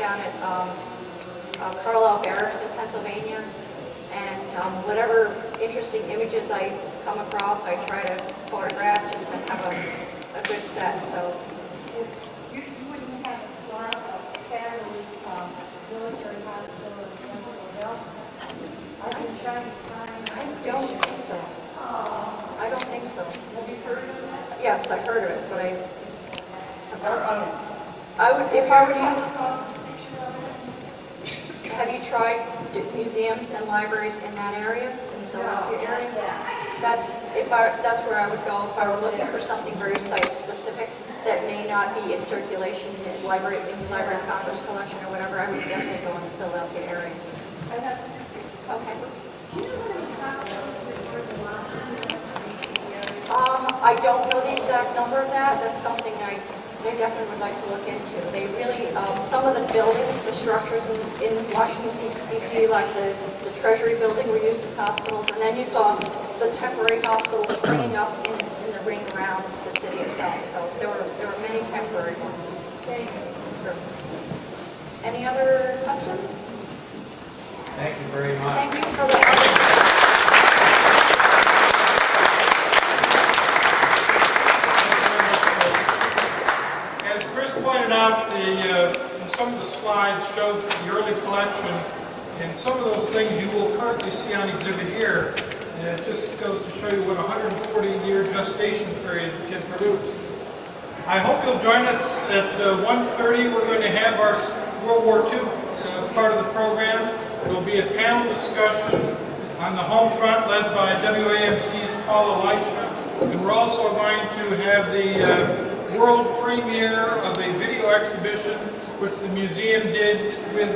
down at Carlisle Barracks in Pennsylvania, and whatever interesting images I come across, I try to photograph just to have a good set. So you wouldn't have a slide of Saturday military hospital in Philadelphia. I've been trying to find. I don't think so. I don't think so. Have you heard of that? Yes, I heard of it, but I've not seen it. I would, if I were you. Have you tried museums and libraries in that area, in the Philadelphia area? That's where I would go if I were looking for something very site-specific that may not be in circulation in Library of Congress collection or whatever. I would definitely go in the Philadelphia area. Okay. I don't know the exact number of that. That's something I definitely would like to look into. They really, some of the buildings, the structures in Washington, D.C., like the Treasury building were used as hospitals, and then you saw the temporary hospitals springing up in the ring around the city itself. So there were many temporary ones. Okay. Sure. Any other questions? Thank you very much. Thank you for the pointed out, some of the slides showed the early collection, and some of those things you will currently see on exhibit here. And it just goes to show you what a 140-year gestation period can produce. I hope you'll join us at 1:30. We're going to have our World War II part of the program. There will be a panel discussion on the home front led by WAMC's Paul Elisha. And we're also going to have the world premiere of a video exhibition which the museum did with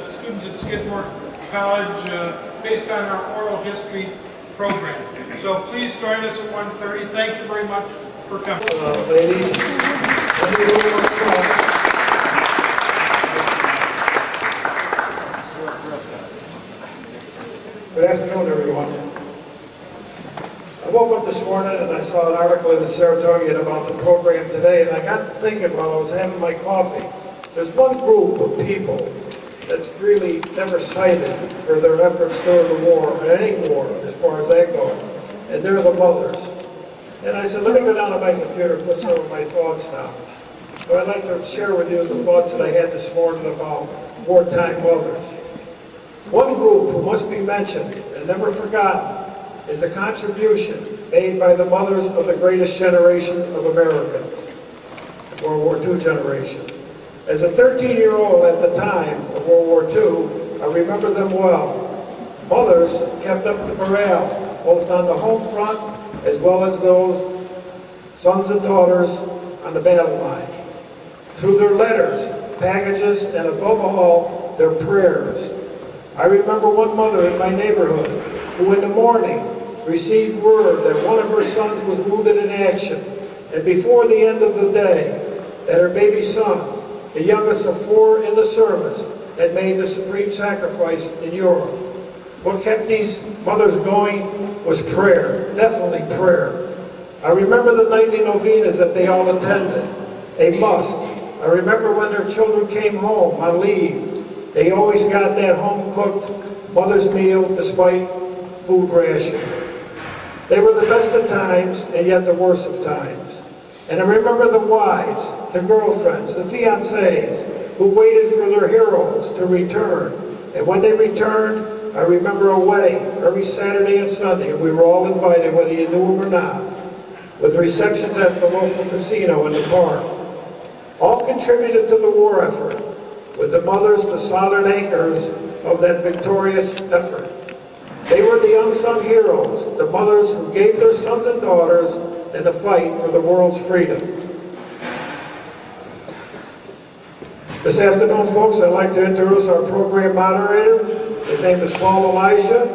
students at Skidmore College based on our oral history program. So please join us at 1:30. Thank you very much for coming. Ladies, good afternoon, everyone. I woke up this morning and I saw an article in the Saratoga about the program today, and I got to thinking while I was having my coffee. There's one group of people that's really never cited for their efforts during the war, or any war, as far as that goes, and they're the mothers. And I said, let me go down to my computer and put some of my thoughts down. So I'd like to share with you the thoughts that I had this morning about wartime mothers. One group who must be mentioned and never forgotten is the contribution made by the mothers of the greatest generation of Americans, the World War II generation. As a 13-year-old at the time of World War II, I remember them well. Mothers kept up the morale, both on the home front as well as those sons and daughters on the battle line. Through their letters, packages, and above all, their prayers. I remember one mother in my neighborhood who in the morning received word that one of her sons was wounded in action, and before the end of the day, that her baby son, the youngest of 4 in the service, had made the supreme sacrifice in Europe. What kept these mothers going was prayer, definitely prayer. I remember the nightly novenas that they all attended, a must. I remember when their children came home on leave, they always got that home-cooked mother's meal despite food ration. They were the best of times and yet the worst of times. And I remember the wives, the girlfriends, the fiancés who waited for their heroes to return. And when they returned, I remember a wedding every Saturday and Sunday, and we were all invited, whether you knew them or not, with receptions at the local casino in the park. All contributed to the war effort, with the mothers the solid anchors of that victorious effort. They were the unsung heroes, the mothers who gave their sons and daughters in the fight for the world's freedom. This afternoon, folks, I'd like to introduce our program moderator. His name is Paul Elisha.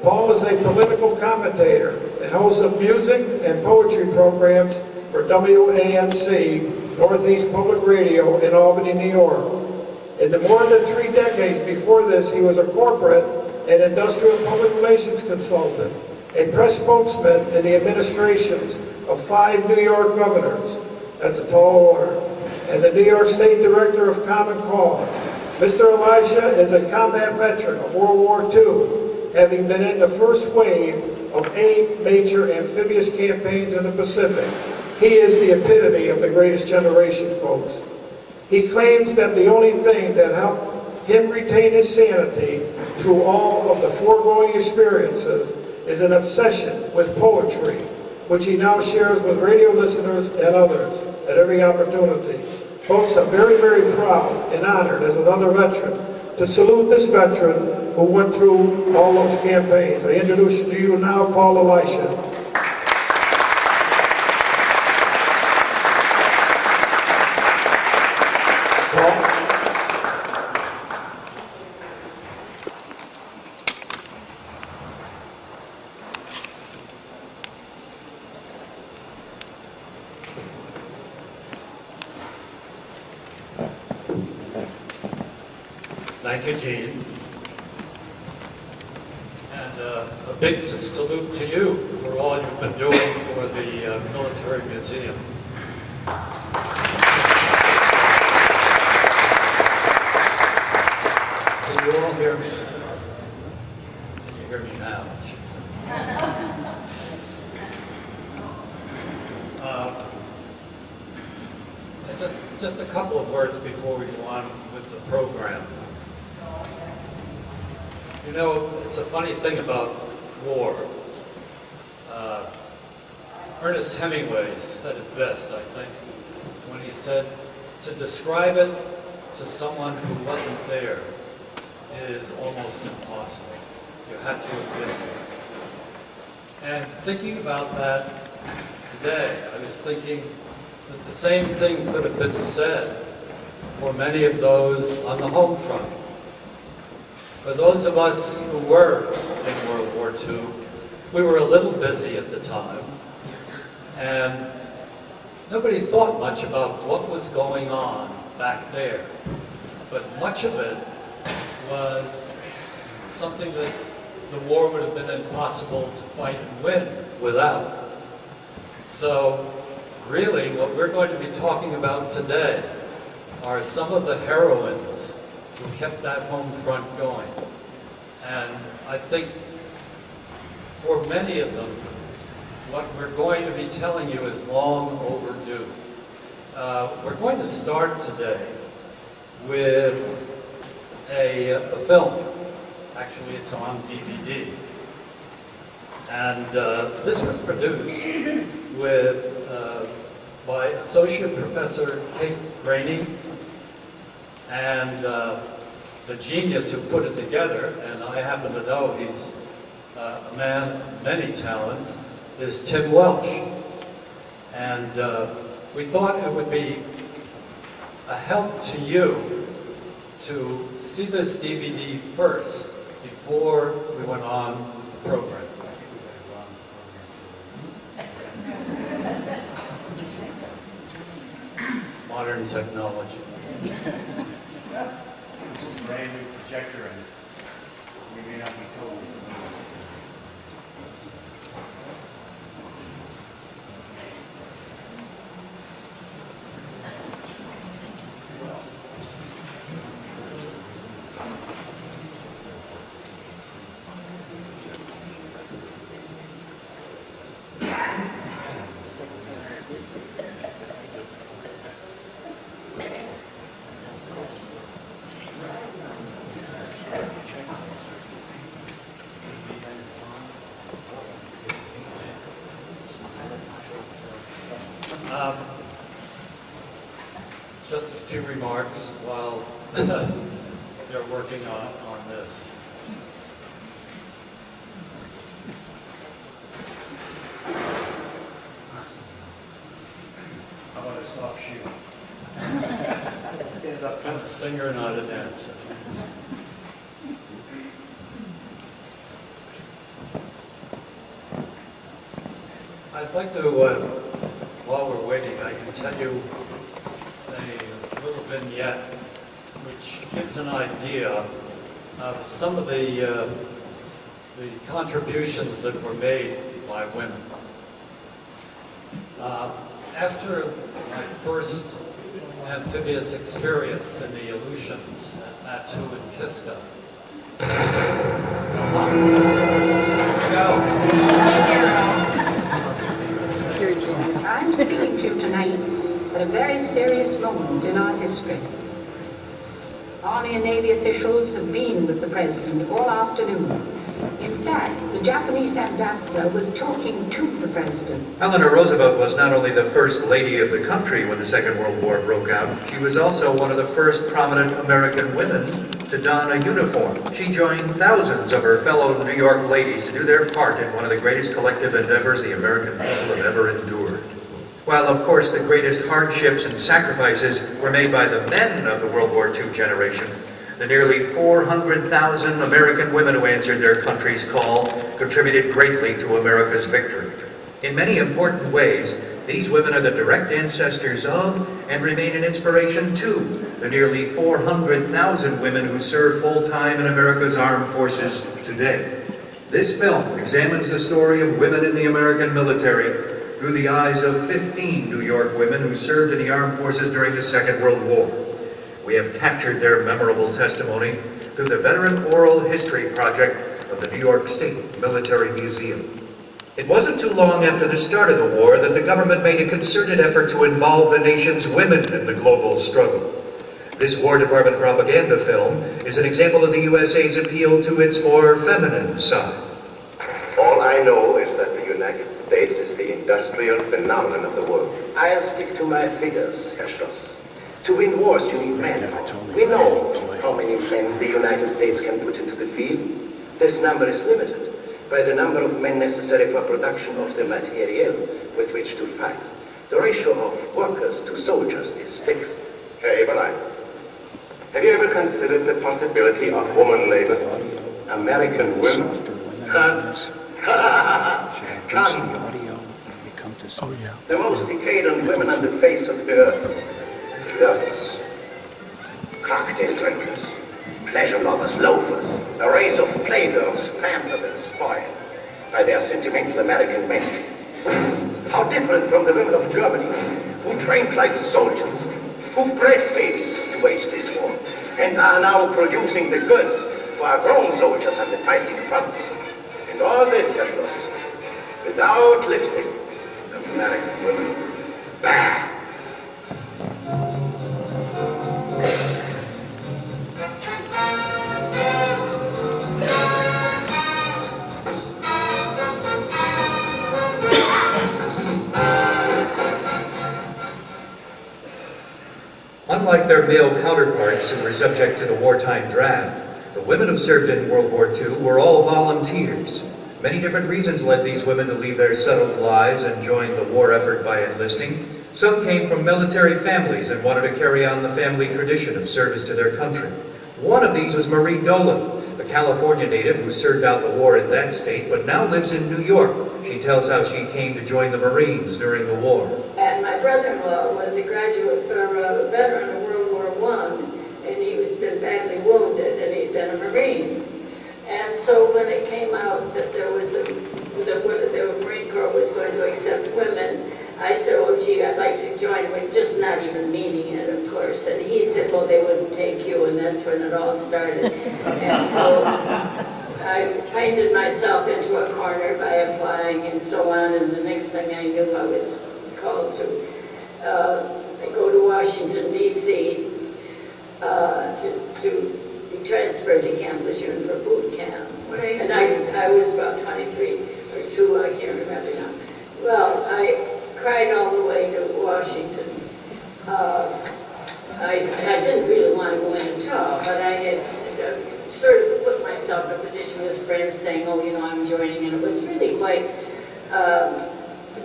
Paul is a political commentator and host of music and poetry programs for WAMC, Northeast Public Radio in Albany, New York. In the more than 3 decades before this, he was a corporate and industrial public relations consultant, a press spokesman in the administrations of 5 New York governors, that's a tall order, and the New York State Director of Common Cause, Mr. Elisha is a combat veteran of World War II, having been in the first wave of 8 major amphibious campaigns in the Pacific. He is the epitome of the greatest generation, folks. He claims that the only thing that helped him retain his sanity through all of the foregoing experiences is an obsession with poetry, which he now shares with radio listeners and others at every opportunity. Folks, I'm very, very proud and honored as another veteran to salute this veteran who went through all those campaigns. I introduce you to you now, Paul Elisha. Thank you, Gene. And a big salute to you for all you've been doing for the Military Museum. Can you all hear me? Can you hear me now? Just a couple of words before we go on with the program. You know, it's a funny thing about war. Ernest Hemingway said it best, I think, when he said, to describe it to someone who wasn't there is almost impossible. You have to have been there. And thinking about that today, I was thinking that the same thing could have been said for many of those on the home front. For those of us who were in World War II, we were a little busy at the time, and nobody thought much about what was going on back there. But much of it was something that the war would have been impossible to fight and win without. So really, what we're going to be talking about today are some of the heroines who kept that home front going. And I think for many of them, what we're going to be telling you is long overdue. We're going to start today with a film. Actually, it's on DVD. And this was produced by Associate Professor Kate Graney and the genius who put it together, and I happen to know he's a man of many talents, is Tim Welch. And we thought it would be a help to you to see this DVD first before we went on with the program. Modern technology. This is a brand new projector, and we may not be totally familiar. Just a few remarks while they're working on this. How about a soft shoe? Stand up. I'm a singer, not a dancer. I'd like to, while we're waiting, I can tell you a little vignette which gives an idea of some of the contributions that were made by women. After my first amphibious experience in the Aleutians at Attu and Kiska. I'm speaking to you tonight at a very serious moment in our history. Army and Navy officials have been with the President all afternoon. In fact, the Japanese ambassador was talking to the President. Eleanor Roosevelt was not only the first lady of the country when the Second World War broke out, she was also one of the first prominent American women to don a uniform. She joined thousands of her fellow New York ladies to do their part in one of the greatest collective endeavors the American people have ever endured. While, of course, the greatest hardships and sacrifices were made by the men of the World War II generation, the nearly 400,000 American women who answered their country's call contributed greatly to America's victory. In many important ways, these women are the direct ancestors of and remain an inspiration to the nearly 400,000 women who serve full-time in America's armed forces today. This film examines the story of women in the American military through the eyes of 15 New York women who served in the armed forces during the Second World War. We have captured their memorable testimony through the Veteran Oral History Project of the New York State Military Museum. It wasn't too long after the start of the war that the government made a concerted effort to involve the nation's women in the global struggle. This War Department propaganda film is an example of the USA's appeal to its more feminine side. All I know is that the United States is the industrial phenomenon of the world. I'll stick to my figures, Herr Schloss. To win wars, you need manpower. We know how many men the United States can put into the field. This number is limited by the number of men necessary for production of the materiel with which to fight. The ratio of workers to soldiers is fixed. Herr Eberlein, have you ever considered the possibility of woman labor? American women? Come. Oh, yeah. The most decadent women on the face of the earth. Flirts, cocktail drinkers, pleasure lovers, loafers, a race of playgirls pampered and spoiled by their sentimental American men. How different from the women of Germany, who trained like soldiers, who bred babies to wage this war, and are now producing the goods for our grown soldiers on the fighting fronts. And all this, Herr Schloss, without lipstick, American women. Bah! Unlike their male counterparts who were subject to the wartime draft, the women who served in World War II were all volunteers. Many different reasons led these women to leave their settled lives and join the war effort by enlisting. Some came from military families and wanted to carry on the family tradition of service to their country. One of these was Marie Dolan, a California native who served out the war in that state but now lives in New York. She tells how she came to join the Marines during the war. And my brother-in-law was a graduate a veteran of World War I, and he was been badly wounded, and he'd been a Marine. And so when it came out that the Marine Corps was going to accept women, I said, oh gee, I'd like to join, with just not even meaning it, of course. And he said, well, they wouldn't take you, and that's when it all started. And so I painted myself into a corner by applying and so on, and the next thing I knew, I was called to go to Washington, D.C. To be transferred to Camp Lejeune for boot camp. And I was about 23 or 2, I can't remember now. Well, I cried all the way to Washington. I didn't really want to go in at all, but I had sort of put myself in a position with friends saying, oh, you know, I'm joining, and it was really quite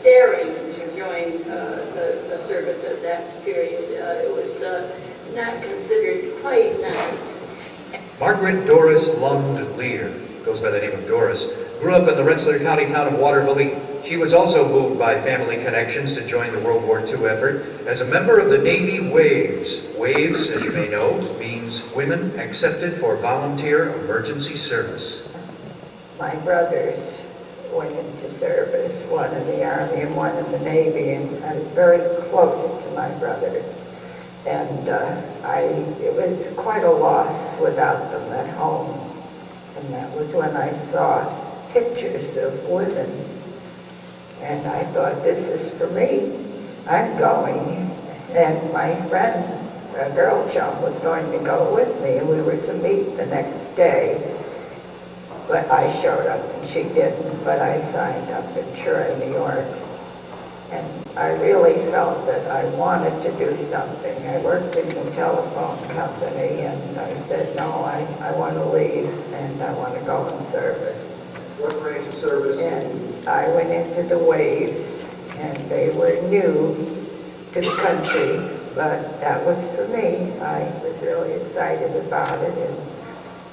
daring to join the service at that period. It was not considered quite nice. Margaret Doris Lund Lear, goes by the name of Doris, grew up in the Rensselaer County town of Waterville. She was also moved by family connections to join the World War II effort as a member of the Navy WAVES. WAVES, as you may know, means Women Accepted for Volunteer Emergency Service. My brothers went into service, one in the Army and one in the Navy, and I was very close to my brothers. And it was quite a loss without them at home. And that was when I saw pictures of women. And I thought, this is for me. I'm going. And my friend, a girl chum, was going to go with me, and we were to meet the next day. But I showed up and she didn't, but I signed up in Troy, New York. And I really felt that I wanted to do something. I worked in the telephone company, and I said, no, I want to leave, and I want to go in service. What range of service? And I went into the Waves, and they were new to the country, but that was for me. I was really excited about it, and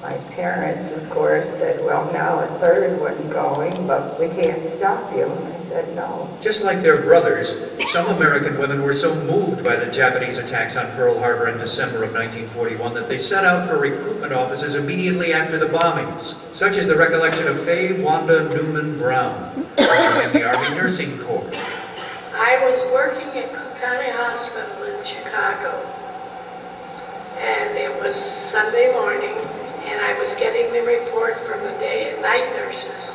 my parents, of course, said, well, now a third one going, but we can't stop you. And I said, no. Just like their brothers, some American women were so moved by the Japanese attacks on Pearl Harbor in December of 1941 that they set out for recruitment offices immediately after the bombings. Such is the recollection of Faye Wanda Newman Brown, who joined the Army Nursing Corps. I was working at Cook County Hospital in Chicago, and it was Sunday morning, and I was getting the report from the day and night nurses,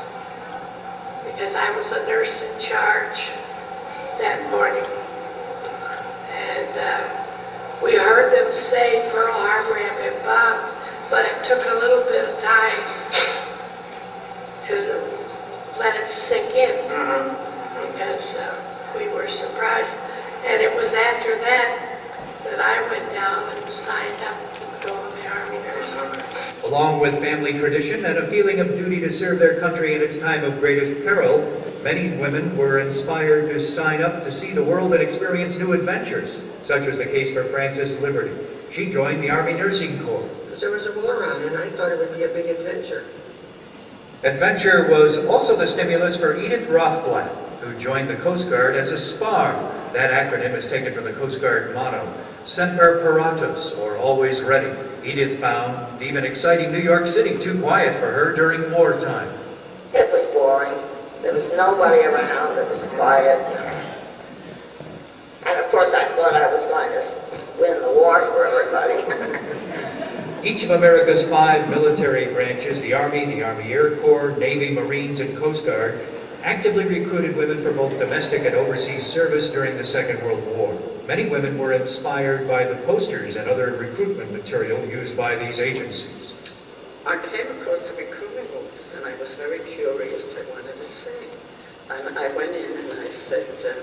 because I was a nurse in charge that morning. And we heard them say Pearl Harbor had been bombed, but it took a little bit of time to let it sink in, because we were surprised. And it was after that that I went down and signed up to go in the Army Nursing. Along with family tradition and a feeling of duty to serve their country in its time of greatest peril, many women were inspired to sign up to see the world and experience new adventures. Such was the case for Frances Liberty. She joined the Army Nursing Corps. There was a war on, and I thought it would be a big adventure. Adventure was also the stimulus for Edith Rothblatt, who joined the Coast Guard as a SPAR. That acronym is taken from the Coast Guard motto, Semper Paratus, or always ready. Edith found even exciting New York City too quiet for her during wartime. It was boring. There was nobody around. It was quiet. And of course I thought I was going to win the war for everybody. Each of America's 5 military branches, the Army Air Corps, Navy, Marines, and Coast Guard, actively recruited women for both domestic and overseas service during the Second World War. Many women were inspired by the posters and other recruitment material used by these agencies. I came across the recruitment office, and I was very curious. I wanted to see. And I went in and I said that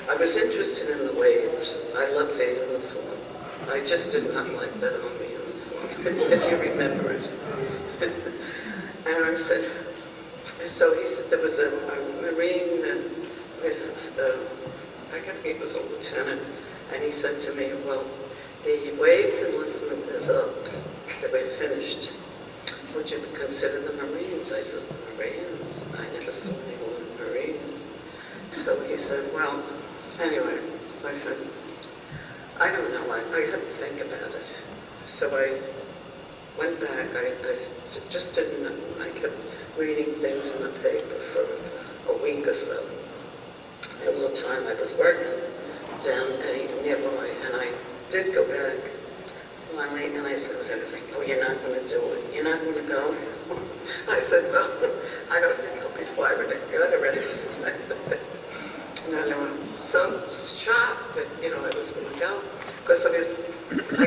I was interested in the Waves. I love their uniform. I just did not like that Army uniform, if you remember it. And I said, so he said there was a Marine, I think he was a lieutenant, and he said to me, well, the Waves enlistment is up. We're finished. Would you consider the Marines? I said, the Marines? I never saw anyone in Marines. So he said, well, anyway, I said, I don't know, I had to think about it. So I went back, I just didn't know. I kept reading things in the paper for a week or so. The little time I was working down nearby, and I did go back finally, and I said, oh, you're not going to do it? You're not going to go? I said, well, I don't think I'll be firing a gun or anything like that. And I was so shocked that, I was going to go, because I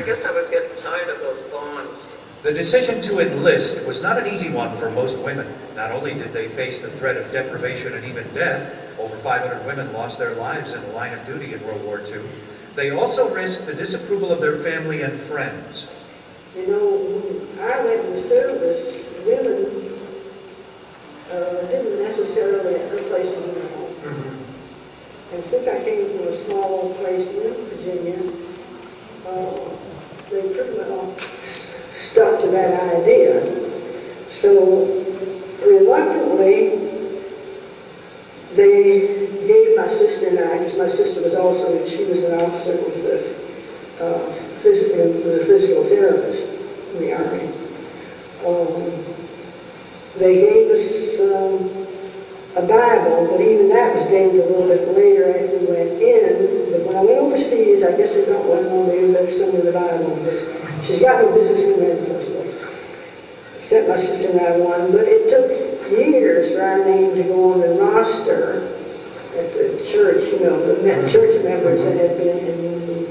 guess I was getting tired of those bonds. The decision to enlist was not an easy one for most women. Not only did they face the threat of deprivation and even death, over 500 women lost their lives in the line of duty in World War II, they also risked the disapproval of their family and friends. When I went in service, women didn't necessarily have a place in their home. Mm-hmm. And since I came from a small place in Virginia, they pretty well stuck to that idea. So reluctantly, they gave my sister and I, because my sister was also, she was an officer with the physical therapist in the Army. They gave us a Bible, but even that was dated a little bit later after we went and I won, but it took years for our name to go on the roster at the church, the church members that had been in the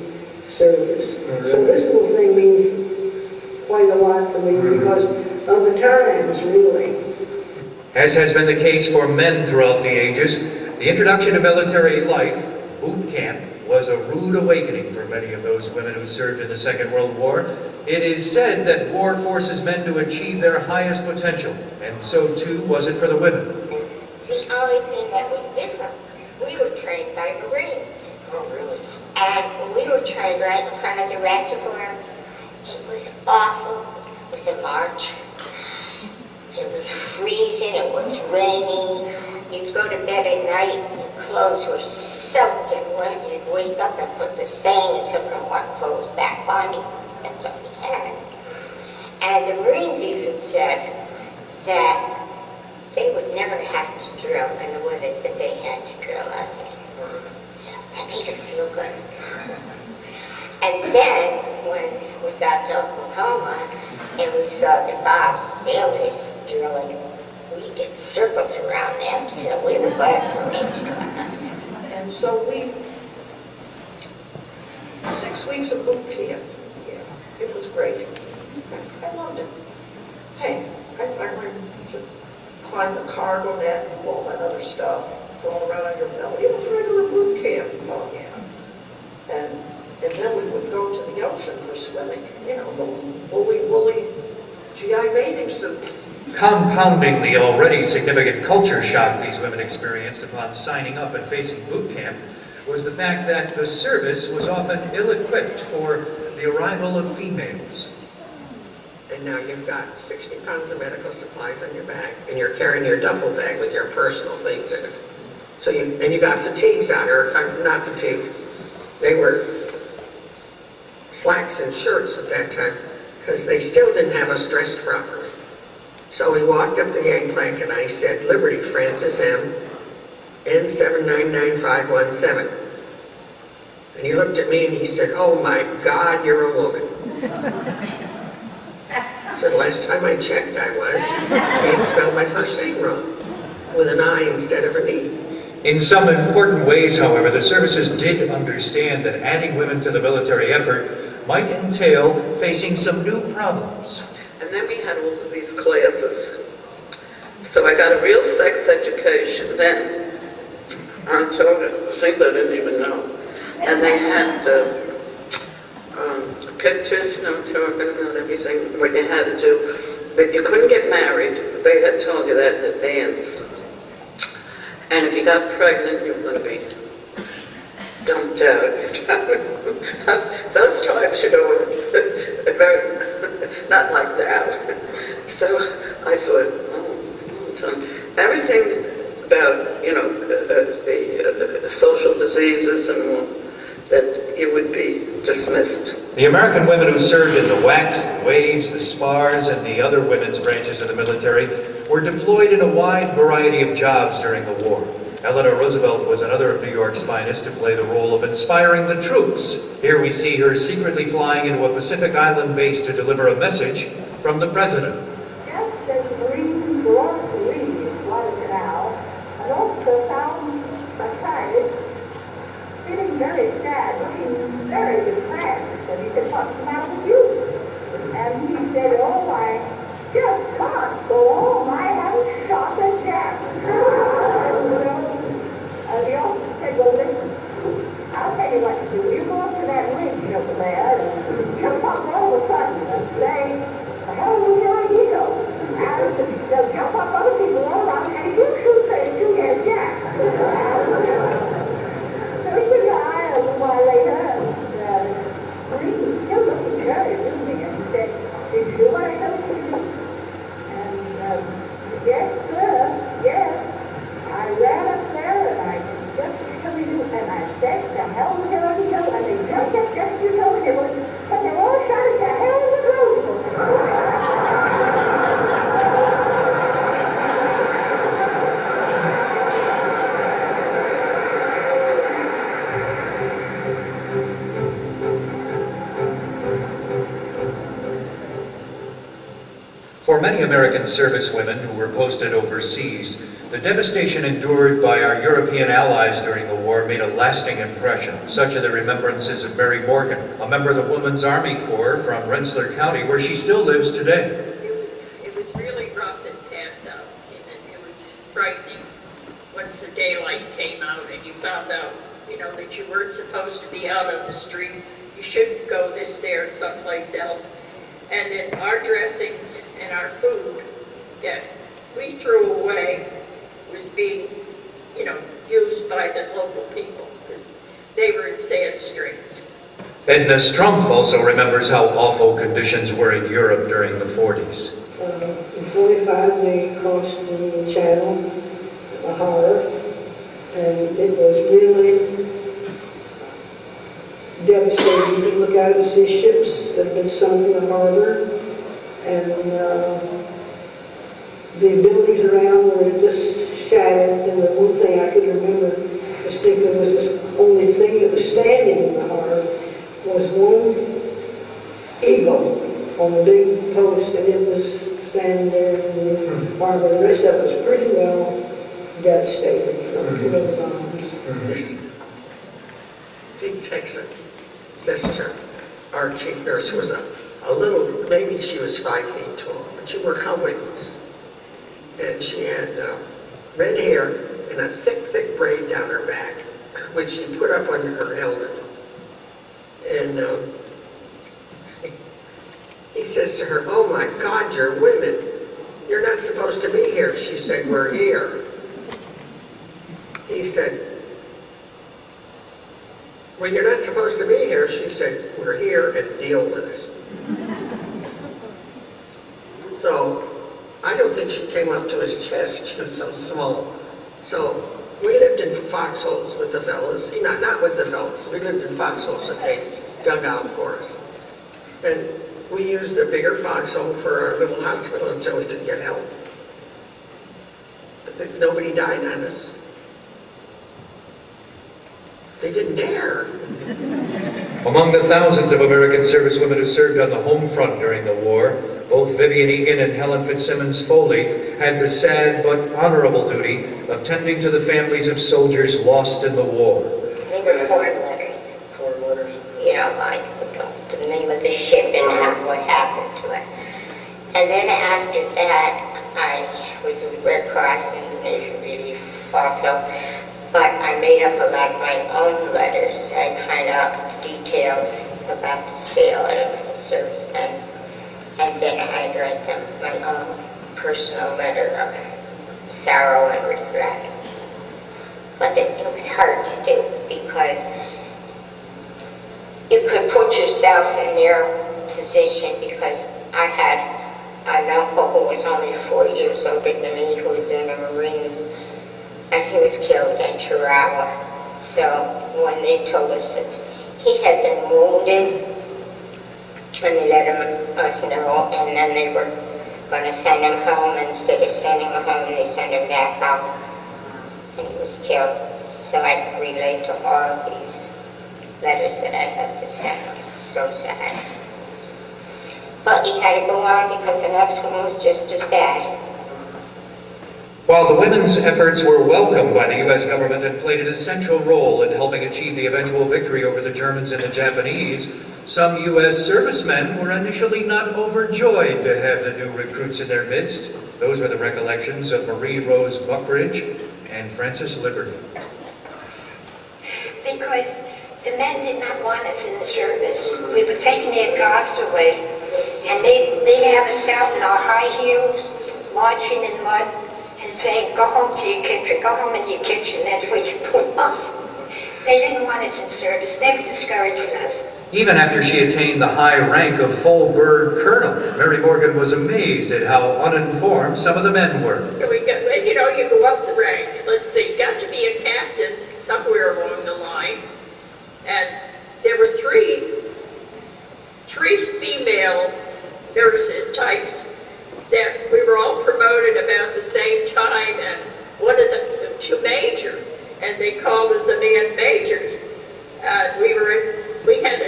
service. So this little thing means quite a lot to me because of the times, really. As has been the case for men throughout the ages, the introduction to military life, boot camp, was a rude awakening for many of those women who served in the Second World War. It is said that war forces men to achieve their highest potential, and so too was it for the women. The only thing that was different, we were trained by Marines. Oh, really? And we were trained right in front of the reservoir. It was awful. It was a march. It was freezing. It was raining. You'd go to bed at night, your clothes were soaked and wet. You'd wake up and put the same somewhat clothes back on you. That's what we had. And the Marines even said that they would never have to drill in the way that they had to drill us. So that made us feel good. And then when we got to Oklahoma and we saw the Bob sailors drilling, we get circles around them, so we were glad Marines joined us. And so 6 weeks of boot camp. Yeah, it was great. I loved it. Hey, I learned to climb the cargo net and all that other stuff, all around your belly. It was regular boot camp. Oh, yeah. And then we would go to the ocean for swimming. The woolly GI bathing suits. Compounding the already significant culture shock these women experienced upon signing up and facing boot camp was the fact that the service was often ill-equipped for the arrival of females. And now you've got 60 pounds of medical supplies on your back, and you're carrying your duffel bag with your personal things in it. So you got fatigues on, or not fatigues, they were slacks and shirts at that time, because they still didn't have us dressed properly. So we walked up the gangplank and I said, Liberty, Francis M, N799517. And he looked at me and he said, oh my God, you're a woman. So the last time I checked I was. He had spelled my first name wrong, with an I instead of an E. In some important ways, however, the services did understand that adding women to the military effort might entail facing some new problems. And then we had all of these classes. So I got a real sex education then on things I didn't even know. And they had pictures, talking about everything, what you had to do. But you couldn't get married. They had told you that in advance. And if you got pregnant, you were going to be dumped out. Those times, were very, not like that. So I thought, so everything about, the social diseases and all, that it would be dismissed. The American women who served in the WACs, the WAVs, the SPARs, and the other women's branches of the military were deployed in a wide variety of jobs during the war. Eleanor Roosevelt was another of New York's finest to play the role of inspiring the troops. Here we see her secretly flying into a Pacific Island base to deliver a message from the president. Just as Marines were was now, and also found psychiatrist feeling very sad, looking very depressed. And he said, what's the matter with you? And he said, oh, I just can't go home. I haven't shot a Jap. And the officer said, well, listen, I'll tell you what to do. You go up to that ridge over there and jump up all of a sudden and say, the hell was your idea? And they'll jump up other people all around and you shoot your Jap. So he took your eye a little while later and he was still looking very busy and he said, did you want to many American servicewomen who were posted overseas, the devastation endured by our European allies during the war made a lasting impression. Such are the remembrances of Mary Morgan, a member of the Women's Army Corps from Rensselaer County, where she still lives today. It was really rough and tapped out, and it was frightening once the daylight came out and you found out, you know, that you weren't supposed to be out on the street. You shouldn't go this, there, and someplace else. And then our dressings and our food that we threw away was being, you know, used by the local people because they were in sad straits. Edna Strumpf also remembers how awful conditions were in Europe during the 40s. In 45, they crossed the Channel, the harbor, and it was really devastating. You could look out and see ships that had been sunk in the harbor, and the buildings around were just shattered. And the one thing I could remember was thinking was the only thing that was standing in the harbor was one eagle on the big post, and it was standing there in the harbor. The rest of it was pretty well devastated from the bombs. This big Texan sister, our chief nurse, was a little, maybe she was 5 feet tall, but she wore cow wings. And she had red hair and a thick, thick braid down her back, which she put up under her helmet. And he says to her, "Oh my God, you're women. You're not supposed to be here." She said, "We're here." He said, "Well, you're not supposed to be here." She said, "We're here and deal with it." So I don't think she came up to his chest. She was so small. So we lived in foxholes with the fellas. Not with the fellas. We lived in foxholes that they dug out for us. And we used a bigger foxhole for our little hospital until we could get help. But nobody died on us. They didn't dare. Among the thousands of American servicewomen who served on the home front during the war, both Vivian Egan and Helen Fitzsimmons Foley had the sad but honorable duty of tending to the families of soldiers lost in the war. They were foreign letters. Foreign letters. You know, like the name of the ship and what happened to it. And then after that, I was with Red Cross and Navy Relief also. But I made up a lot of my own letters. I'd find out details about the sailor and the servicemen. And then I'd write them my own personal letter of sorrow and regret. But it was hard to do because you could put yourself in their position, because I had an uncle who was only 4 years older than me, who was in the Marines, and he was killed in Chihuahua. So when they told us that he had been wounded, and they let us know, and then they were going to send him home. Instead of sending him home, they sent him back out, and he was killed. So I could relate to all of these letters that I had to send. It was so sad. But he had to go on because the next one was just as bad. While the women's efforts were welcomed by the U.S. government and played an essential role in helping achieve the eventual victory over the Germans and the Japanese, some U.S. servicemen were initially not overjoyed to have the new recruits in their midst. Those were the recollections of Marie Rose Buckridge and Frances Liberty. Because the men did not want us in the service. We were taking their jobs away, and they'd have us out in our high heels, marching in mud, and saying, "Go home to your kitchen, go home in your kitchen, that's what you put on." They didn't want us in service. They were discouraging us. Even after she attained the high rank of full bird colonel, Mary Morgan was amazed at how uninformed some of the men were. You know, you go up the ranks. Let's see, got to be a captain somewhere along the line, and there were three female nurses types that we were all promoted about the same time, and one of the two major, and they called us the man majors. We had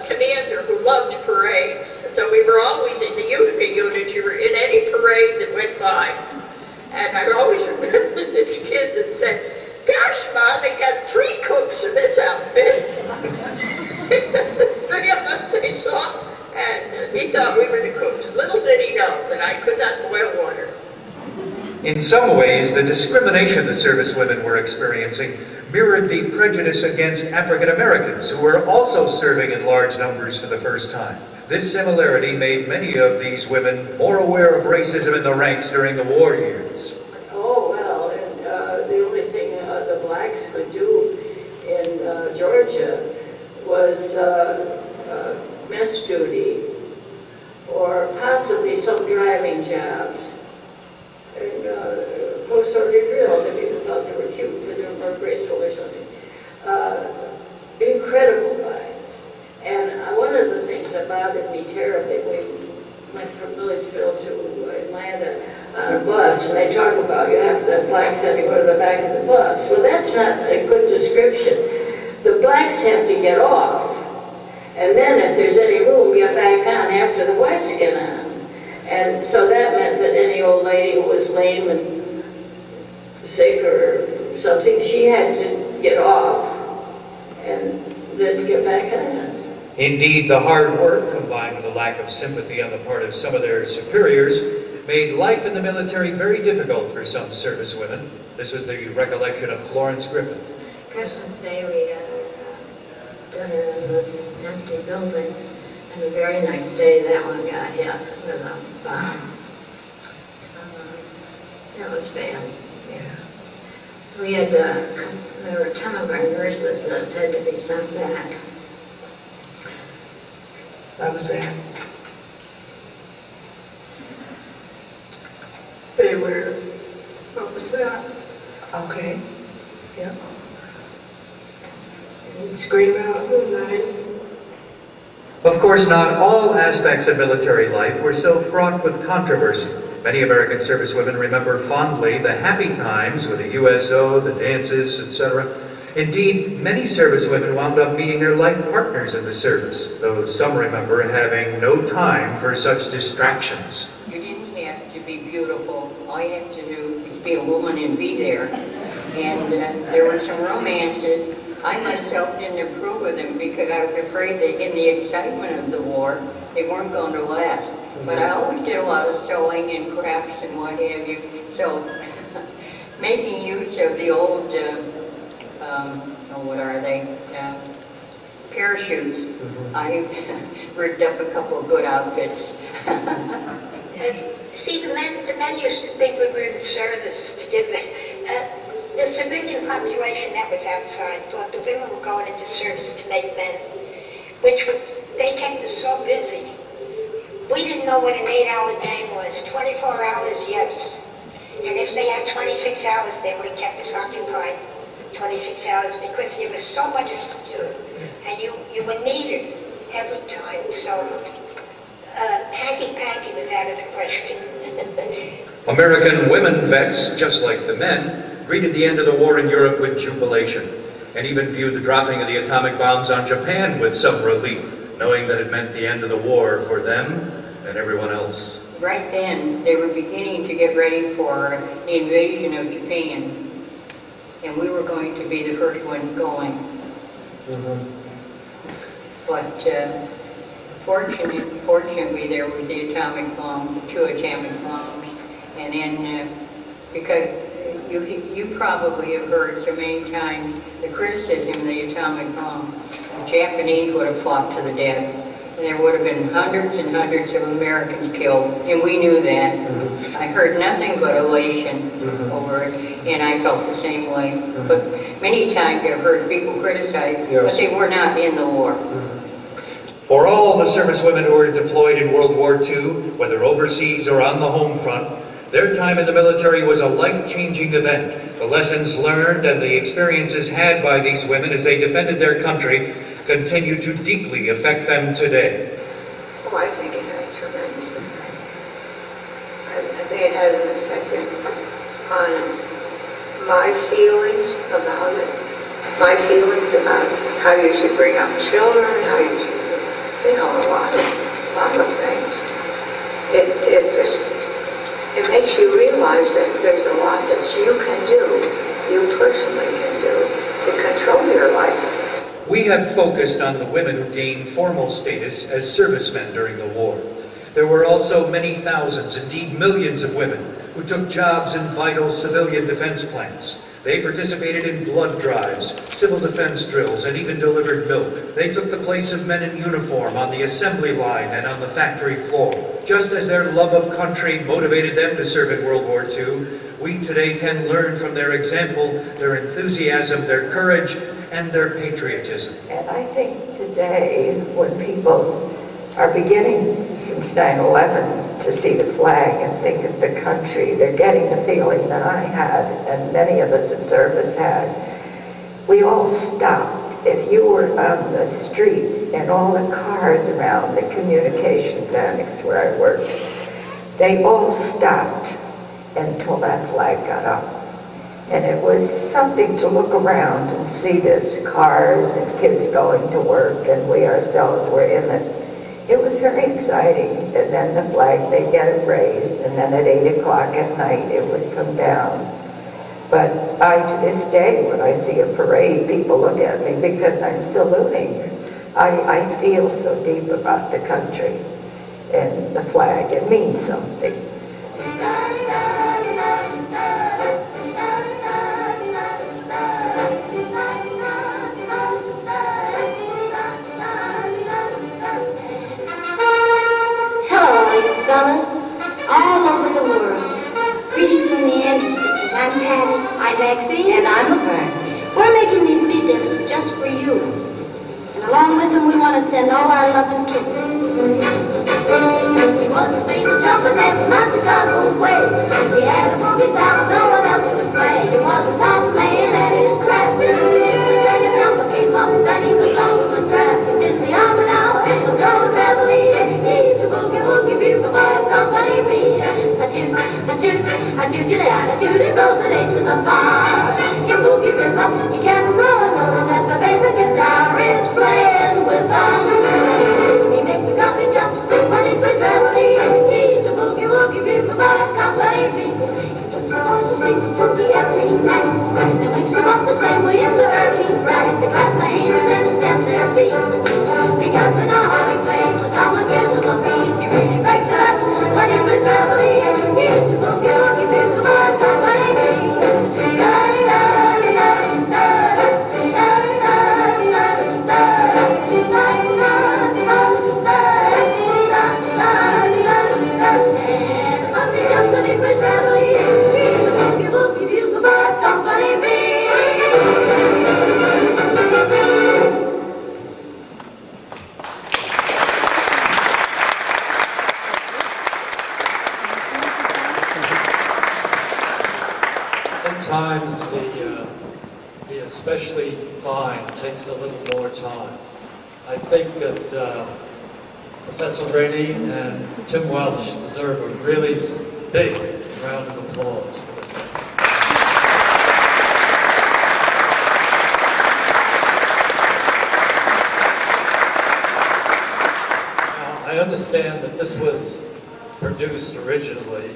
commander who loved parades. So we were always in the Utica unit. You were in any parade that went by. And I always remember this kid that said, "Gosh, Ma, they got 3 cooks in this outfit." That's the 3 of us they saw. And he thought we were the cooks. Little did he know that I could not boil water. In some ways, the discrimination the servicewomen were experiencing mirrored the prejudice against African Americans, who were also serving in large numbers for the first time. This similarity made many of these women more aware of racism in the ranks during the war years. Oh, well, and the only thing the blacks could do in Georgia was mess duty or possibly some driving jobs. And post-order drill, that people thought they were cute or they were more graceful or something. Incredible lines. And one of the things that bothered me terribly, we went from Milledgeville to Atlanta on a bus, and they talk about you have the blacks had to go to the back of the bus. Well, that's not a good description. The blacks have to get off, and then if there's any room, get back on after the whites get on. And so that meant that any old lady who was lame and sick or something, she had to get off and then get back on. Indeed, the hard work, combined with a lack of sympathy on the part of some of their superiors, made life in the military very difficult for some servicewomen. This was the recollection of Florence Griffin. Christmas Day, we had dinner in this empty building, and a very nice day that one got hit with a bomb. It was bad, yeah. We had, there were a ton of our nurses that had to be sent back. That was it. They were, what was that? Okay, yeah. And scream out, "Good night." Of course, not all aspects of military life were so fraught with controversy. Many American servicewomen remember fondly the happy times with the USO, the dances, etc. Indeed, many servicewomen wound up meeting their life partners in the service, though some remember having no time for such distractions. You didn't have to be beautiful. All you had to do was be a woman and be there. And there were some romances. I myself didn't approve of them because I was afraid that in the excitement of the war, they weren't going to last. But I always did a lot of sewing and crafts and what have you. So making use of the old, what are they, parachutes. I rigged up a couple of good outfits. See, the men used to think we were in service to give the civilian population that was outside thought the women were going into service to make men, which was, they kept us so busy. We didn't know what an 8-hour day was. 24 hours, yes. And if they had 26 hours, they would have kept us occupied 26 hours because there was so much to do. And you were needed every time. So Packy was out of the question. American women vets, just like the men, greeted the end of the war in Europe with jubilation, and even viewed the dropping of the atomic bombs on Japan with some relief, knowing that it meant the end of the war for them and everyone else. Right then, they were beginning to get ready for the invasion of Japan, and we were going to be the first ones going. But fortunately, there was the atomic bomb, 2 atomic bombs, and then because you probably have heard so many times the criticism of the atomic bomb. The Japanese would have fought to the death, and there would have been hundreds and hundreds of Americans killed, and we knew that. I heard nothing but elation over it, and I felt the same way. But many times I've heard people criticize, but they were not in the war. For all the servicewomen who were deployed in World War II, whether overseas or on the home front, their time in the military was a life-changing event. The lessons learned and the experiences had by these women as they defended their country continue to deeply affect them today. Oh, I think it had a tremendous impact. I think it had an effect on my feelings about it, my feelings about how you should bring up children, how you should you know, a lot of things. It makes you realize that there's a lot that you can do, you personally can do, to control your life. We have focused on the women who gained formal status as servicemen during the war. There were also many thousands, indeed millions of women who took jobs in vital civilian defense plants. They participated in blood drives, civil defense drills, and even delivered milk. They took the place of men in uniform on the assembly line and on the factory floor. Just as their love of country motivated them to serve in World War II, we today can learn from their example, their enthusiasm, their courage, and their patriotism. And I think today, when people are beginning since 9/11 to see the flag and think of the country, they're getting the feeling that I had and many of us in service had. We all stopped. If you were on the street and all the cars around the communications annex where I worked, they all stopped until that flag got up. And it was something to look around and see this, cars and kids going to work, and we ourselves were in it. It was very exciting. And then the flag, they'd get it raised, and then at 8 o'clock at night it would come down. But to this day, when I see a parade, people look at me because I'm saluting. I feel so deep about the country and the flag. It means something. Fellas, all over the world. Greetings from the Andrews sisters. I'm Patty. I'm Maxine. And I'm Laverne. We're making these bead dishes just for you. And along with them, we want to send all our love and kisses. He was a famous trumpet man from out Chicago way. He had a boogie style no one else could play. He was a top man at his craft. Then the number came up that he was on the draft. He's in the army now, and he'll go and reveille. He's a boogie bugle boy, company me. A-toot, goes an eight to the bar. You boogie rhythm, you can't throw a note unless the bass guitar is playing with them. He makes the company jump when he plays reveille. He's a boogie bugle boy, company me. He puts the horse to sleep boogie every night. And wakes him up the same way in the early bright. They clap their hands and stamp their feet. Because they know how he plays, the someone gives him a beat. He really breaks it up when he plays reveille. He's a boogie bugle boy, company me. Sometimes the especially fine takes a little more time. I think that Professor Rainey and Tim Welsh deserve a really big round of applause for this. Now, I understand that this was produced originally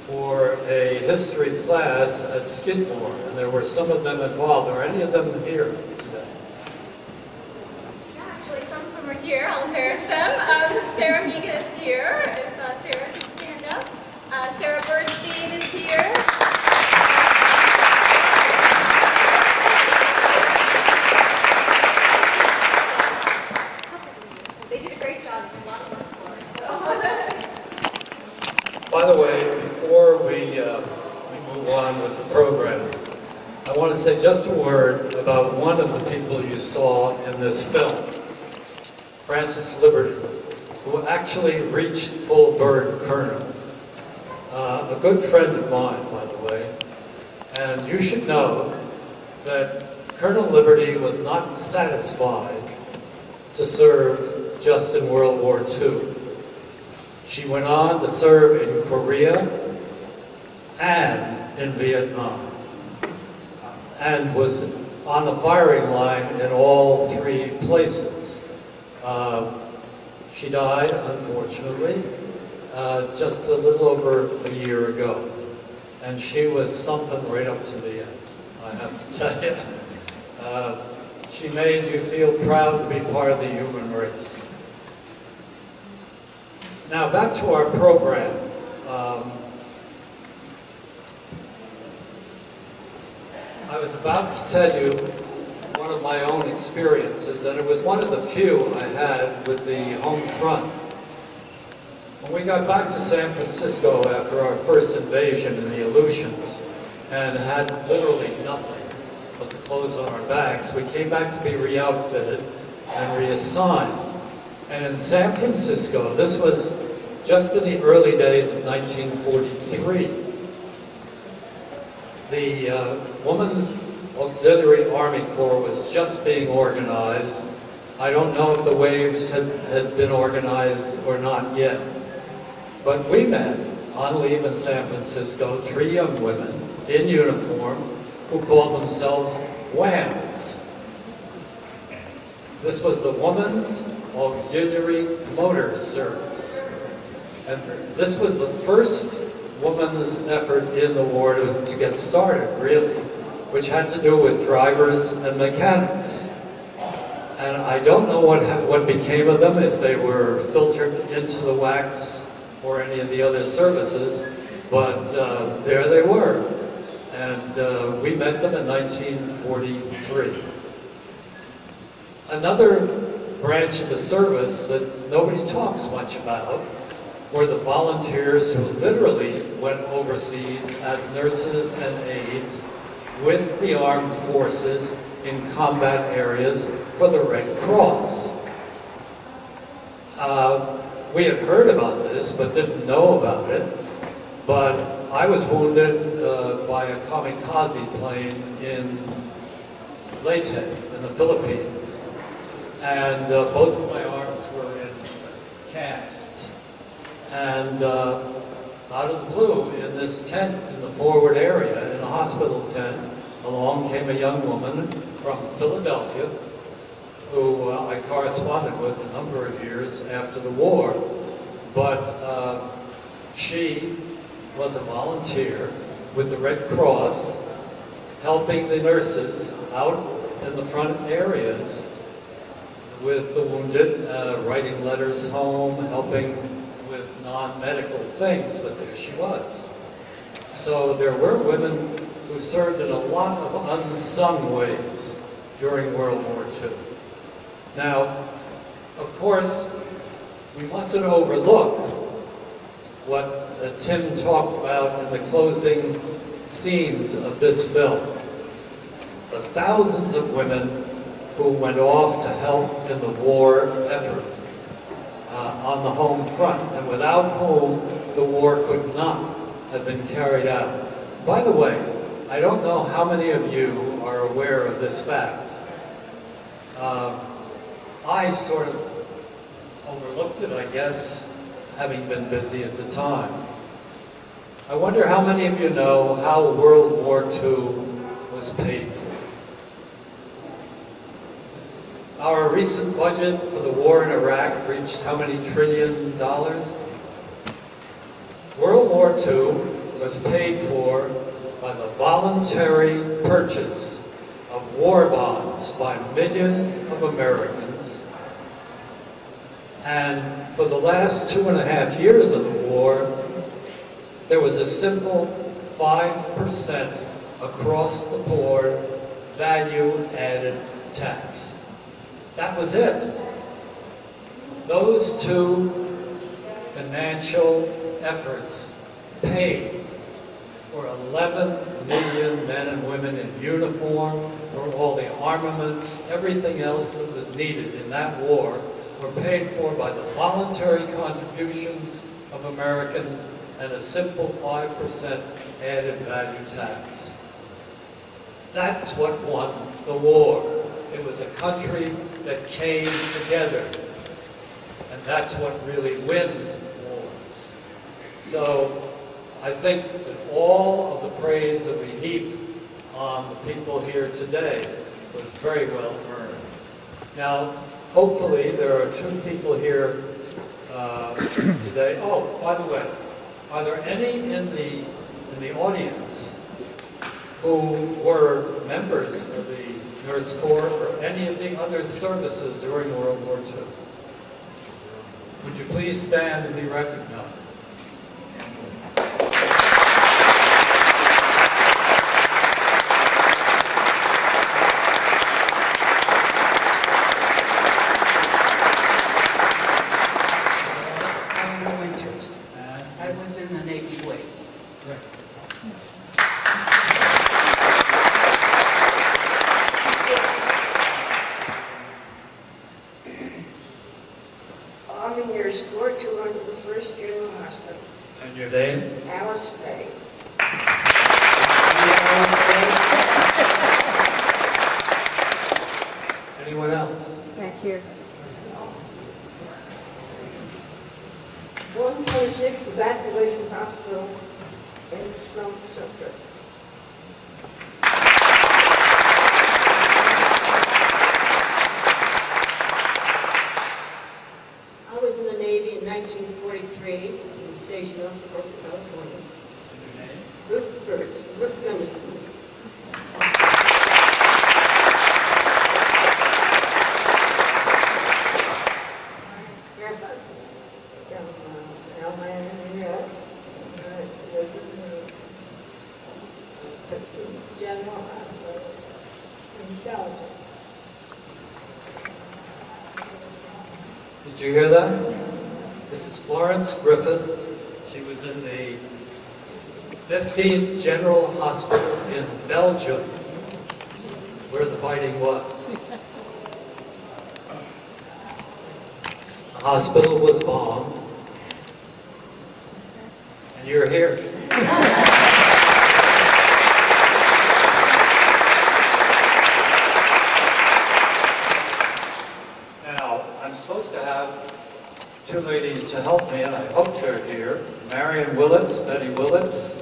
for a history class at Skidmore, and there were some of them involved. Are any of them here today? Yeah, actually, some of them are here. I'll embarrass them. Sarah Megan is here, if Sarah can stand up. Sarah Bernstein is here. They did a great job. It's a lot of work for us. By the way, before we move on with the program, I want to say just a word about one of the people you saw in this film, Francis Liberty, who actually reached full bird colonel. A good friend of mine, by the way. And you should know that Colonel Liberty was not satisfied to serve just in World War II. She went on to serve in Korea and in Vietnam, and was on the firing line in all three places. She died, unfortunately, just a little over a year ago. And she was something right up to the end, I have to tell you. She made you feel proud to be part of the human race. Now back to our program. I was about to tell you one of my own experiences, and it was one of the few I had with the home front. When we got back to San Francisco after our first invasion in the Aleutians and had literally nothing but the clothes on our backs, we came back to be re-outfitted and reassigned. And in San Francisco, this was just in the early days of 1943, the Women's Auxiliary Army Corps was just being organized. I don't know if the waves had been organized or not yet. But we met on leave in San Francisco, 3 young women in uniform who called themselves WAMs. This was the Women's Auxiliary Motor Service. And this was the first women's effort in the war to get started, really, which had to do with drivers and mechanics. And I don't know what became of them, if they were filtered into the WACs or any of the other services, but there they were. And we met them in 1943. Another branch of the service that nobody talks much about were the volunteers who literally went overseas as nurses and aides with the armed forces in combat areas for the Red Cross. We had heard about this, but didn't know about it. But I was wounded by a kamikaze plane in Leyte, in the Philippines. And both of my arms were in casts. And out of the blue, in this tent in the forward area, in the hospital tent, along came a young woman from Philadelphia, who I corresponded with a number of years after the war. But she was a volunteer with the Red Cross, helping the nurses out in the front areas with the wounded, writing letters home, helping with non-medical things, but there she was. So there were women who served in a lot of unsung ways during World War II. Now, of course, we mustn't overlook what Tim talked about in the closing scenes of this film. The thousands of women who went off to help in the war effort on the home front, and without whom the war could not have been carried out. By the way, I don't know how many of you are aware of this fact. I sort of overlooked it, I guess, having been busy at the time. I wonder how many of you know how World War II was paid for. Our recent budget for the war in Iraq reached how many $1 trillion? World War II was paid for by the voluntary purchase of war bonds by millions of Americans. And for the last 2.5 years of the war, there was a simple 5% across the board value-added tax. That was it. Those two financial efforts paid for 11 million men and women in uniform, for all the armaments, everything else that was needed in that war were paid for by the voluntary contributions of Americans and a simple 5% added value tax. That's what won the war. It was a country that came together. And that's what really wins wars. So I think that all of the praise that we heap on the people here today was very well earned. Now, hopefully there are 2 people here today. Oh, by the way, are there any in the audience who were members of the Nurse Corps or any of the other services during World War II? Would you please stand and be recognized? I was in the Navy Waves. I'm in your score 201st General Hospital. And your name? Alice Bay. Anyone else? Back here. 126 Evacuation Hospital in Stone Center. I was in the Navy in 1943 and stationed off the coast of California. Ruth Gunderson. General Hospital in Belgium. Did you hear that? This is Florence Griffith. She was in the 15th General Hospital in Belgium, where the fighting was. The hospital was bombed, and you're here. Now, I'm supposed to have two ladies to help me, and I hope they're here. Marion Willits, Betty Willits,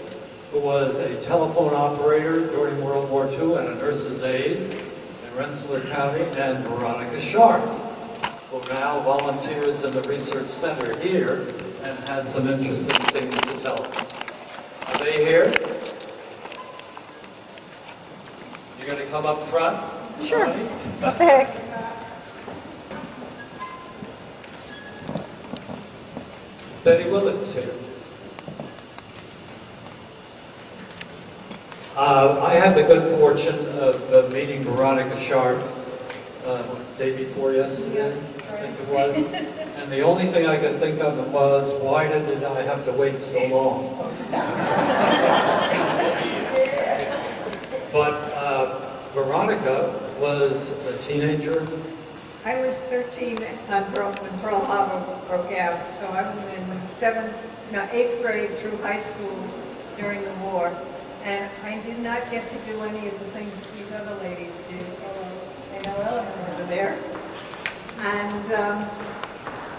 who was a telephone operator during World War II and a nurse's aide in Rensselaer County, and Veronica Sharp, who now volunteers in the research center here and has some interesting things to tell us. Are they here? You're going to come up front? Sure. Somebody? What the heck? Betty Willits here. I had the good fortune of meeting Veronica Sharp day before yesterday, I think it was. And the only thing I could think of was, why did I have to wait so long? But Veronica was a teenager. I was 13 when Pearl Harbor broke out, so I was in 8th grade through high school during the war, and I did not get to do any of the things that these other ladies did, although I know Eleanor over there. And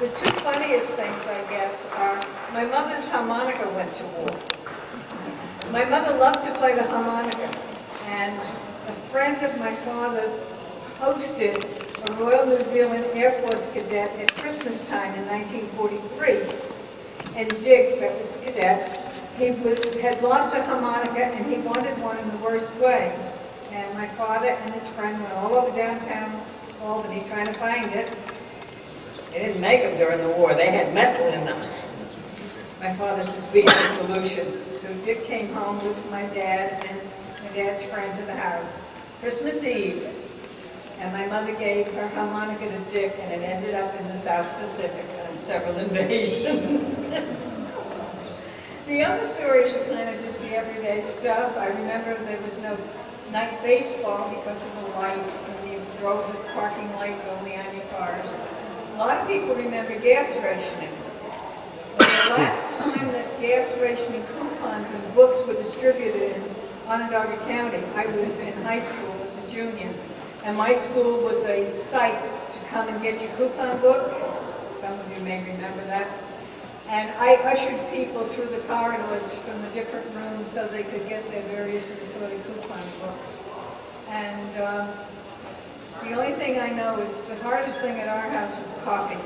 the two funniest things, I guess, are my mother's harmonica went to war. My mother loved to play the harmonica, and a friend of my father hosted a Royal New Zealand Air Force cadet at Christmas time in 1943. And Dick, that was the cadet, had lost a harmonica and he wanted one in the worst way. And my father and his friend went all over downtown Albany trying to find it. They didn't make them during the war, they had metal in them. My father says, we have a solution. So Dick came home with my dad and my dad's friend to the house. Christmas Eve. And my mother gave her harmonica to Dick, and it ended up in the South Pacific on several invasions. The other stories are kind of just the everyday stuff. I remember there was no night baseball because of the lights, and you drove with parking lights only on your cars. A lot of people remember gas rationing. The last time that gas rationing coupons and books were distributed in Onondaga County, I was in high school as a junior. And my school was a site to come and get your coupon book. Some of you may remember that. And I ushered people through the corridors from the different rooms so they could get their various assorted coupon books. And the only thing I know is the hardest thing at our house was coffee.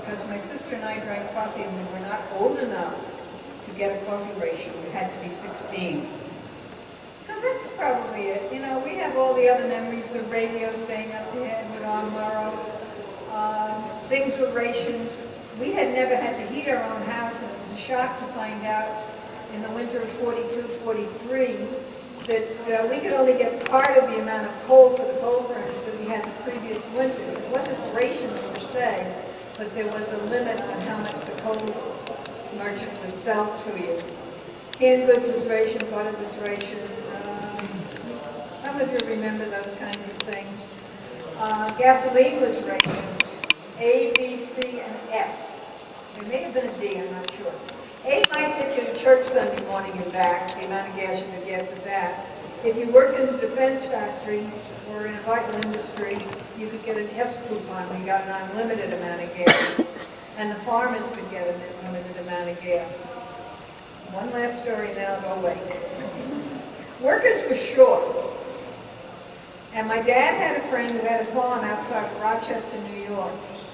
because my sister and I drank coffee and we were not old enough to get a coffee ration. We had to be 16. So that's probably it. You know, we have all the other memories, the radio staying up ahead with Aunt Morrow. Things were rationed. We had never had to heat our own house, and it was a shock to find out in the winter of 42, 43, that we could only get part of the amount of coal for the coal furnace that we had the previous winter. It wasn't rations per se, but there was a limit on how much the coal merchant would sell to you. Canned goods was rationed, butter was rationed. Some of you remember those kinds of things. Gasoline was rationed. A, B, C, and S. There may have been a D, I'm not sure. A might get you to church Sunday morning and back, the amount of gas you could get with that. If you worked in a defense factory or in a vital industry, you could get an S coupon. We got an unlimited amount of gas. And the farmers could get an unlimited amount of gas. One last story, then I'll go away. Workers were short. And my dad had a friend who had a farm outside of Rochester, New York.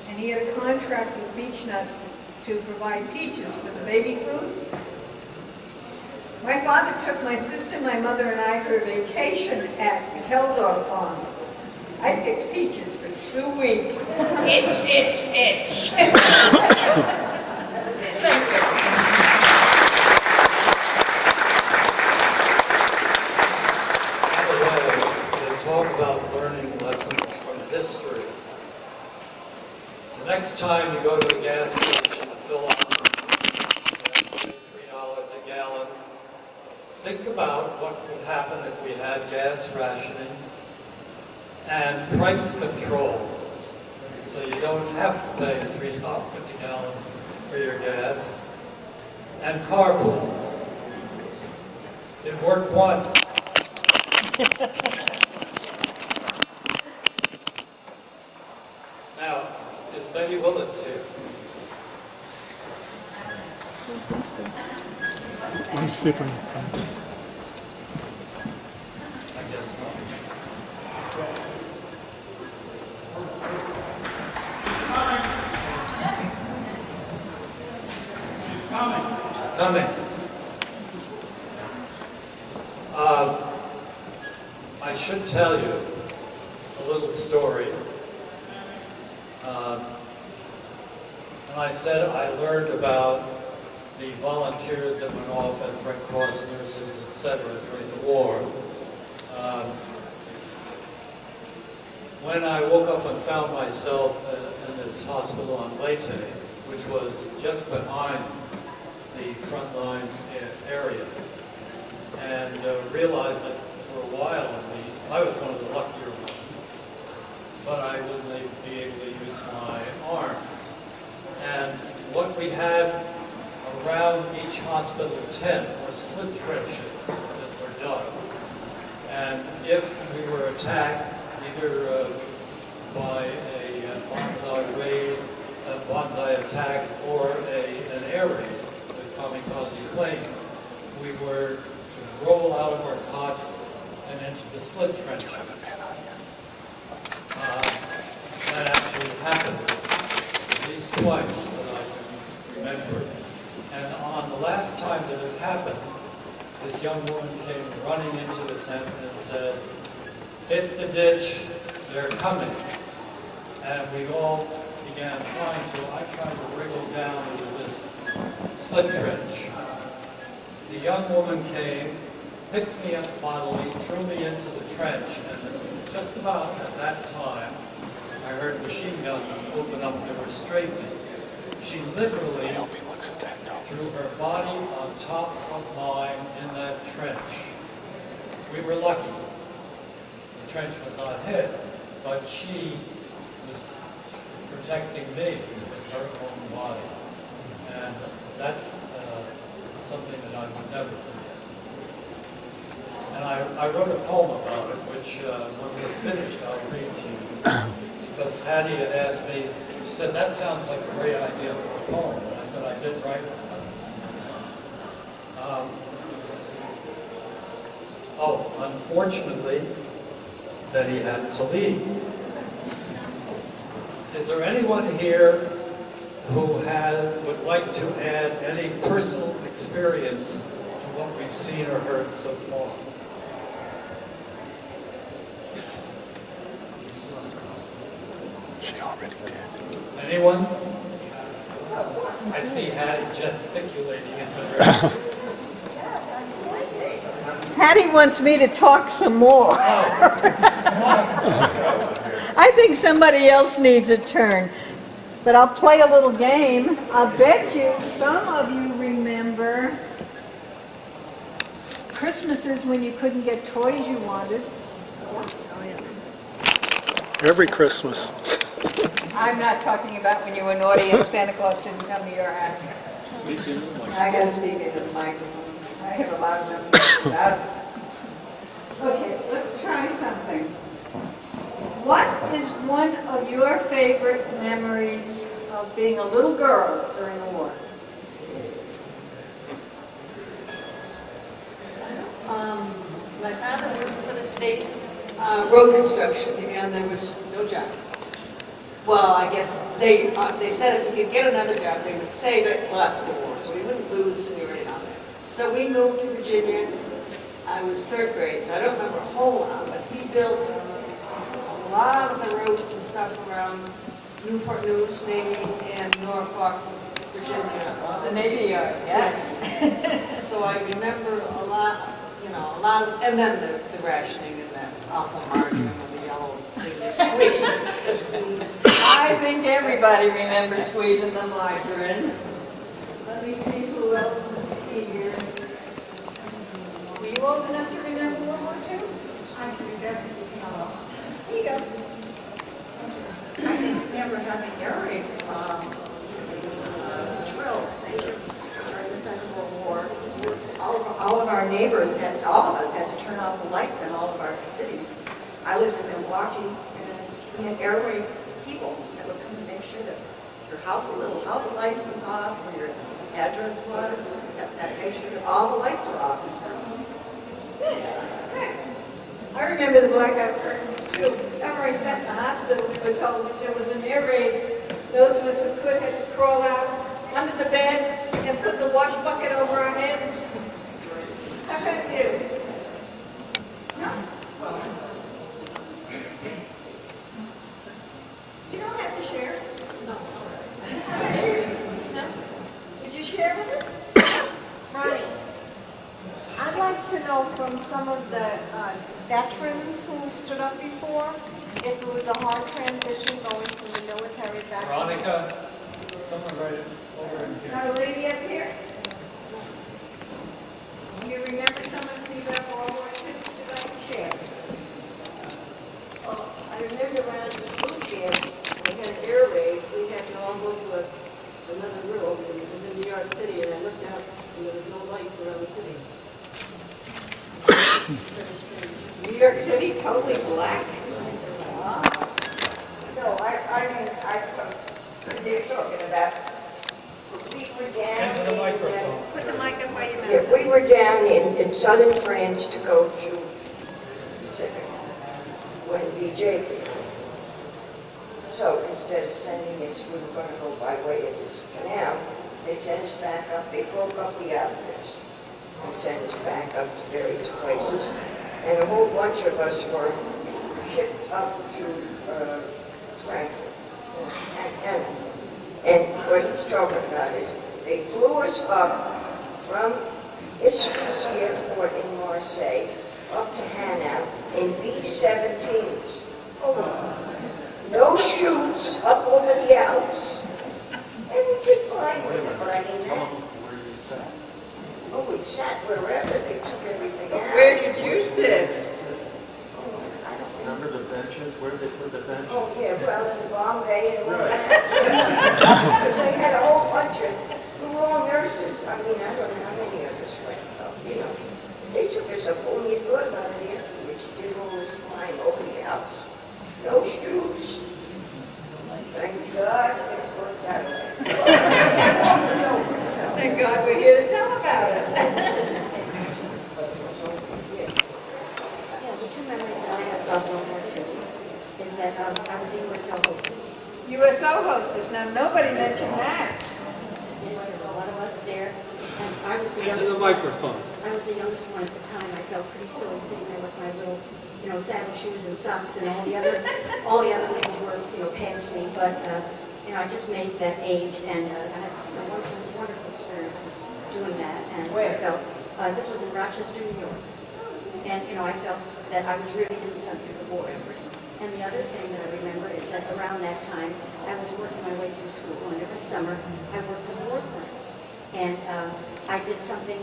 And he had a contract with Beechnut to provide peaches for the baby food. My father took my sister, my mother, and I for a vacation at the Keldorf farm. I picked peaches for 2 weeks. Itch. Thank you. By the way, they talk about learning lessons from history. The next time you go to a gas station to fill up $3 a gallon, think about what would happen if we had gas rationing and price controls, so you don't have to pay $3 a gallon for your gas, and carpools. It worked once. Now, is Betty Willits here? Let me see if I can find it. I guess not. She's coming. Coming. I should tell you a little story. And I said I learned about the volunteers that went off as Red Cross nurses, etc. during the war. When I woke up and found myself in this hospital on Leyte, which was just behind the frontline area, and realized that for a while at least, I was one of the luckier ones, but I wouldn't be able to use my arms. And what we had around each hospital tent were slit trenches that were dug. And if we were attacked, either by a bonsai raid, a bonsai attack, or an air raid with kamikaze planes, we were to roll out of our cots and into the slit trenches. That actually happened at least twice that I can remember. And on the last time that it happened, this young woman came running into the tent and said, "Hit the ditch, they're coming." And we all began I tried to wriggle down into this slit trench. The young woman came, picked me up bodily, threw me into the trench, and just about at that time, I heard machine guns open up, they were strafing. She literally threw her body on top of mine in that trench. We were lucky. The trench was not hit, but she was protecting me with her own body. And that's something that I would never forget. And I wrote a poem about it, which when we're finished, I'll read to you. Because Hattie had asked me, she said, "That sounds like a great idea for a poem." And I said, "I did write one." Unfortunately, that he had to leave. Is there anyone here who would like to add any personal experience to what we've seen or heard so far? She already did. Anyone? I see Hattie gesticulating in the Hattie wants me to talk some more. I think somebody else needs a turn. But I'll play a little game. I'll bet you some of you remember Christmases when you couldn't get toys you wanted. Every Christmas. I'm not talking about when you were naughty and Santa Claus didn't come to your house. I gotta speak into the microphone. I have a lot of memories about it. Okay, let's try something. What is one of your favorite memories of being a little girl during the war? My father worked for the state road construction, and there was no jobs. Well, I guess they said if we could get another job, they would save it till after the war, so we wouldn't lose seniority on there. So we moved to Virginia. I was 3rd grade, so I don't remember a whole lot, but he built a lot of the roads and stuff around Newport News, Navy, and Norfolk, Virginia. The Navy Yard, yes. So I remember a lot of, and then the rationing and that awful margarine and the yellow squeeze. I think everybody remembers squeezing the margarine. Let me see who else is here. Were you old enough to remember World War II? I remember. Here you go. I remember having air raid drills during the Second World War. All of our neighbors all of us had to turn off the lights in all of our cities. I lived in Milwaukee, and we had air raid people that would come to make sure that your little house light was off, or your address was, that made sure that all the lights were off. I remember the blackout curtains too. The summer I spent in the hospital, we were told if there was an air raid, those of us who could had to crawl out under the bed and put the wash bucket over our heads. How about you? No? You don't have to share. No. No? Would you share with us? Ronnie, I'd like to know from some of the veterans who stood up before, if it was a hard transition going from the military back to Veronica, someone right over in here. Got a lady up here? Do you remember someone who got World War II that I can share? I remember around the boot camp, we had an air raid. We had to all go to another room. It was in New York City, and I looked out, and there was no lights around the city. New York City, totally black. No, I mean, they're talking about, we were down Answer the microphone. Put the mic up by your mouth. yeah, we were down in southern France to go to Pacific when VJ came. So instead of sending us, we were going to go by way of this canal, they sent us back up, they broke up the outfits and sent us back up to various places. And a whole bunch of us were shipped up to Frankfurt. And what he's talking about is they flew us up from Issus Airport in Marseille up to Hanau in B-17s. No chutes up over the Alps. And we did fine with it, but I mean, Where you sat? oh, we sat wherever, they took everything out. Where did you sit? Remember the benches? Where did they put the benches? Oh, yeah, well, in Bombay and all that. Because they had a whole bunch of, who were all nurses. I mean, I don't know how many of us went up, you know. They took us up when you thought about it afterwards. You did all this flying over the Alps. No shoes. Thank God it worked out. Thank God we're here to tell about it. Yeah, the two memories that I have about World War II is that I was a USL hostess. USO hostess. Now, nobody mentioned that. There were a lot of us there, and I was the To youngest the microphone. I was the youngest one at the time. I felt pretty silly sitting there with my little, saddle shoes and socks, and all the other ladies were, past me. But I just made that age, and I had wonderful experiences doing that. And I felt this was in Rochester, New York, and I felt that I was really in the country of the war effort. And the other thing that I remember is that around that time, I was working my way through school, and every summer I worked with war friends. And I did something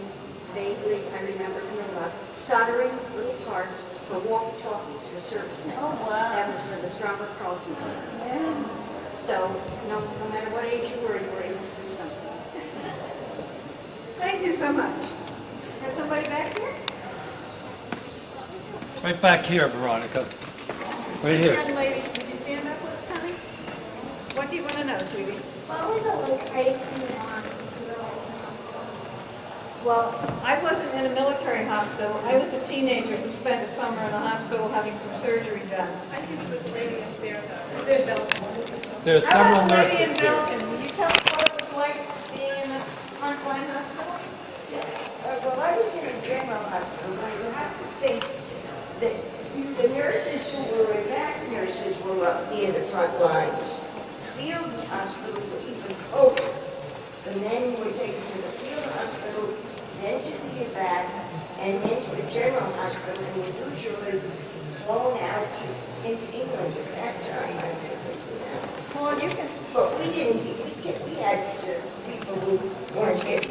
vaguely, I remember something about soldering little parts for walkie-talkies for servicemen. Oh, wow. That was for the Stronger Crossing. Yeah. So, no matter what age you were able to do something. Thank you so much. Have somebody back here? Right back here, Veronica. Right here. Young lady, would you stand up with us, honey? What do you want to know, sweetie? What was it like fighting in the hospital? Well, I wasn't in a military hospital. I was a teenager who spent a summer in a hospital having some surgery done. I think it was a lady up there, though. There's There's several lady in nurses here. Belgium. Will you tell us what it was like being in the frontline hospital? Well, I was in a general hospital, but you have to think that the nurses who were evac nurses were up near the front lines. Field hospitals were even closer. The men were taken to the field hospital, then to the evac, and then to the general hospital, and were usually flown out into England at that time. I remember that. Well, you can. But we didn't. We had people who weren't getting